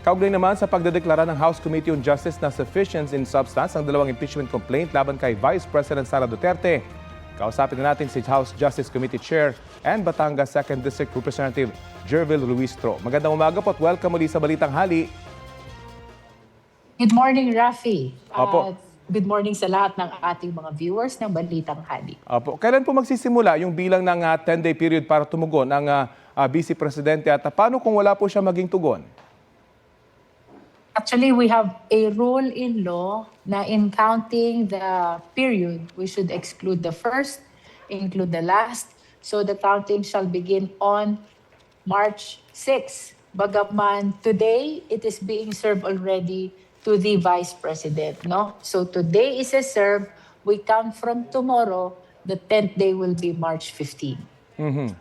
Kaugnay naman sa pagdedeklara ng House Committee on Justice na sufficient in substance ang dalawang impeachment complaint laban kay Vice President Sara Duterte. Kausapin na natin si House Justice Committee Chair and Batangas 2nd District Representative Jervil Ruistro. Magandang umaga po at welcome muli sa Balitang Hali. Good morning, Rafi. Opo. Good morning sa lahat ng ating mga viewers ng Balitang Hali. Opo. Kailan po magsisimula yung bilang ng 10-day period para tumugon ang Vice Presidente at paano kung wala po siya maging tugon? Actually, we have a rule in law na in counting the period, we should exclude the first, include the last. So the counting shall begin on March 6. Bagaman today, it is being served already to the Vice President. No? So today is a serve. We count from tomorrow. The 10th day will be March 15.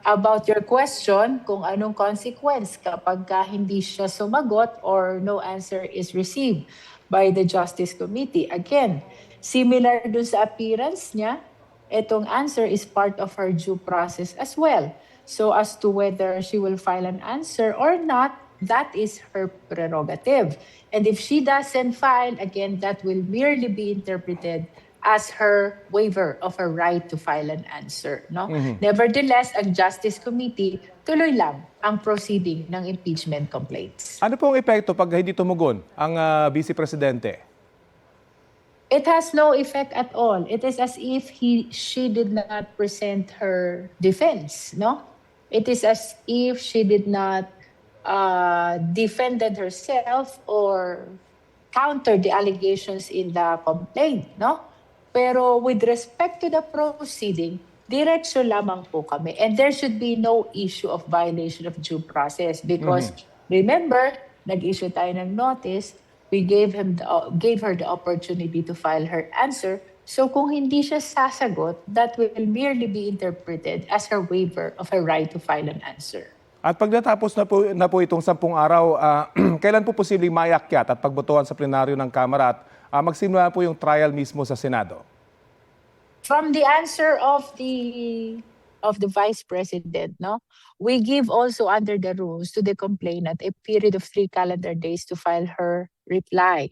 About your question, kung anong consequence kapag hindi siya sumagot or no answer is received by the Justice Committee. Again, similar dun sa appearance niya, itong answer is part of her due process as well. So as to whether she will file an answer or not, that is her prerogative. And if she doesn't file, again, that will merely be interpreted as her waiver of her right to file an answer. No? Nevertheless, ang Justice Committee, tuloy lang ang proceeding ng impeachment complaints. Ano po ang epekto pag hindi tumugon ang Vice Presidente? It has no effect at all. It is as if she did not present her defense. No? It is as if she did not defended herself or countered the allegations in the complaint. No? Pero with respect to the proceeding, diretso lamang po kami. And there should be no issue of violation of due process because remember, nag-issue tayo ng notice, we gave her the opportunity to file her answer. So kung hindi siya sasagot, that will merely be interpreted as her waiver of her right to file an answer. At pag natapos na po itong 10 araw, kailan po posibleng maiakyat at pagbotohan sa plenaryo ng Kamara at magsimula po yung trial mismo sa Senado? From the answer of the Vice President, no, we give also under the rules to the complainant a period of 3 calendar days to file her reply.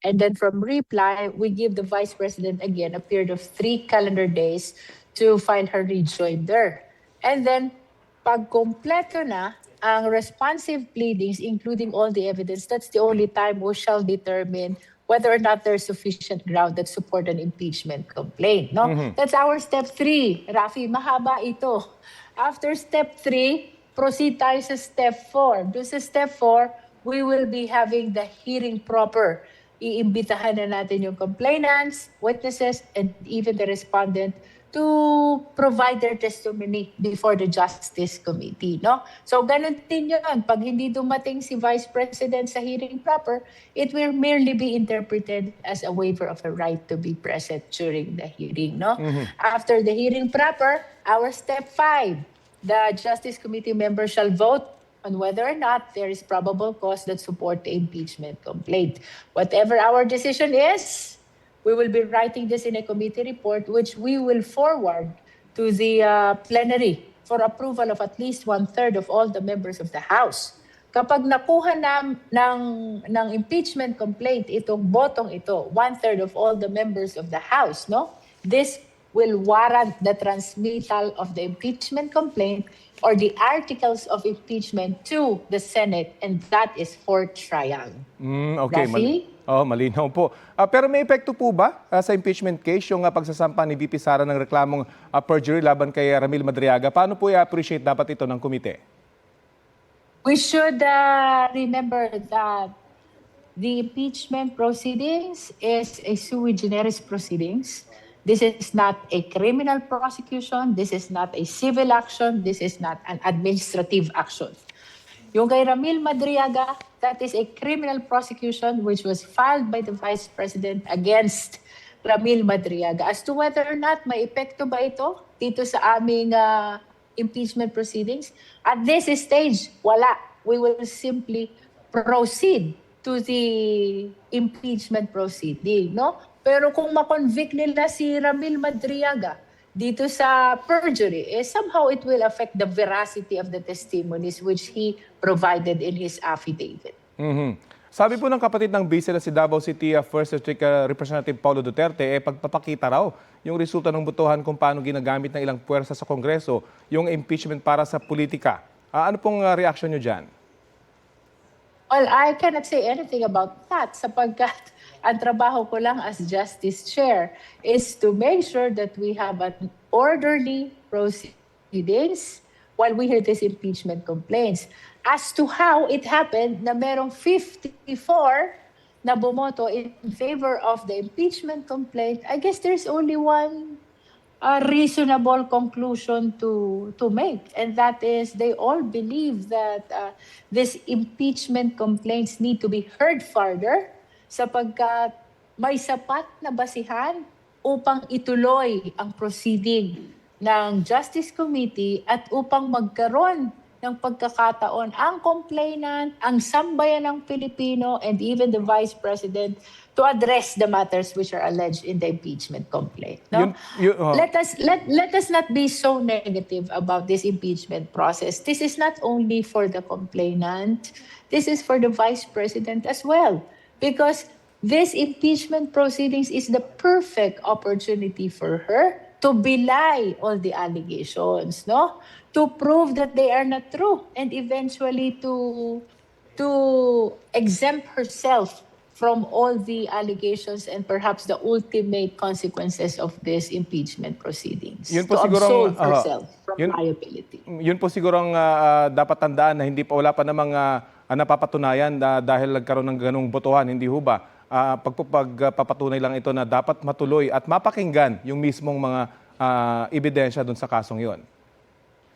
And then from reply, we give the Vice President again a period of 3 calendar days to file her rejoinder. And then pag kompleto na ang responsive pleadings, including all the evidence, that's the only time we shall determine whether or not there's sufficient ground that support an impeachment complaint. No? That's our step 3. Rafi, mahaba ito. After step 3, proceed tayo sa step 4. Doon sa step 4, we will be having the hearing proper. Iimbitahan na natin yung complainants, witnesses, and even the respondent to provide their testimony before the Justice Committee. No? So ganun din yun. Pag hindi dumating si Vice President sa hearing proper, it will merely be interpreted as a waiver of a right to be present during the hearing. No? After the hearing proper, our step 5, the Justice Committee members shall vote on whether or not there is probable cause that support the impeachment complaint. Whatever our decision is, we will be writing this in a committee report which we will forward to the plenary for approval of at least 1/3 of all the members of the House. Kapag nakuha ng impeachment complaint itong botong ito, 1/3 of all the members of the House, no? This will warrant the transmittal of the impeachment complaint or the articles of impeachment to the Senate, and that is for trial. Okay. Rafi? Malinaw po. Pero may epekto po ba sa impeachment case yung pagsasampa ni VP Sara ng reklamong perjury laban kay Ramil Madriaga? Paano po i-appreciate dapat ito ng komite? We should remember that the impeachment proceedings is a sui generis proceedings. This is not a criminal prosecution. This is not a civil action. This is not an administrative action. Yung kay Ramil Madriaga, that is a criminal prosecution which was filed by the Vice President against Ramil Madriaga. As to whether or not may epekto ba ito dito sa aming impeachment proceedings, at this stage, wala. We will simply proceed to the impeachment proceeding, no? Pero kung ma-convict nila si Ramil Madriaga dito sa perjury, somehow it will affect the veracity of the testimonies which he provided in his affidavit. Mhm. Sabi po ng kapatid ng vice na si Davao City First District Representative Paulo Duterte, pagpapakita raw yung resulta ng botohan kung paano ginagamit ng ilang puwersa sa Kongreso yung impeachment para sa politika. Ano pong reaksyon nyo dyan? Well, I cannot say anything about that sapagkat ang trabaho ko lang as Justice Chair is to make sure that we have an orderly proceedings while we hear these impeachment complaints. As to how it happened na merong 54 na bumoto in favor of the impeachment complaint, I guess there's only one reasonable conclusion to make, and that is they all believe that these impeachment complaints need to be heard further sapagkat may sapat na basihan upang ituloy ang proceeding ng Justice Committee at upang magkaroon ng pagkakataon ang complainant, ang sambayan ng Pilipino, and even the Vice President to address the matters which are alleged in the impeachment complaint. No? Let us not be so negative about this impeachment process. This is not only for the complainant, this is for the Vice President as well. Because this impeachment proceedings is the perfect opportunity for her to belie all the allegations, no? To prove that they are not true, and eventually to exempt herself from all the allegations and perhaps the ultimate consequences of this impeachment proceedings. Yun po to sigurong, absolve herself from yun- liability. Yun po siguro ang dapat tandaan na wala pa namang napapatunayan dahil nagkaroon ng ganung botohan, hindi ho ba? Pagpapatunay lang ito na dapat matuloy at mapakinggan yung mismong mga ebidensya dun sa kasong yon.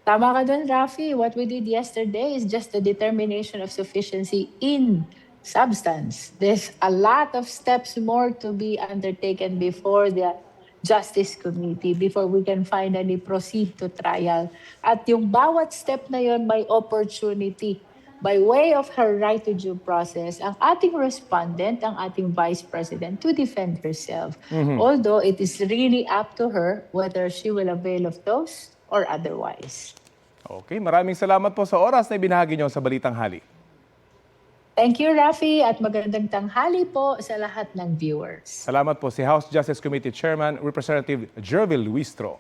Tama ka dun, Rafi. What we did yesterday is just the determination of sufficiency in substance. There's a lot of steps more to be undertaken before the Justice Committee, before we can finally proceed to trial. At yung bawat step na yon may opportunity by way of her right to due process, ang ating respondent, ang ating Vice President, to defend herself. Although it is really up to her whether she will avail of those or otherwise. Okay, maraming salamat po sa oras na ibinahagi nyo sa Balitang Hali. Thank you, Rafi, at magandang tanghali po sa lahat ng viewers. Salamat po si House Justice Committee Chairman Representative Jervil Luistro.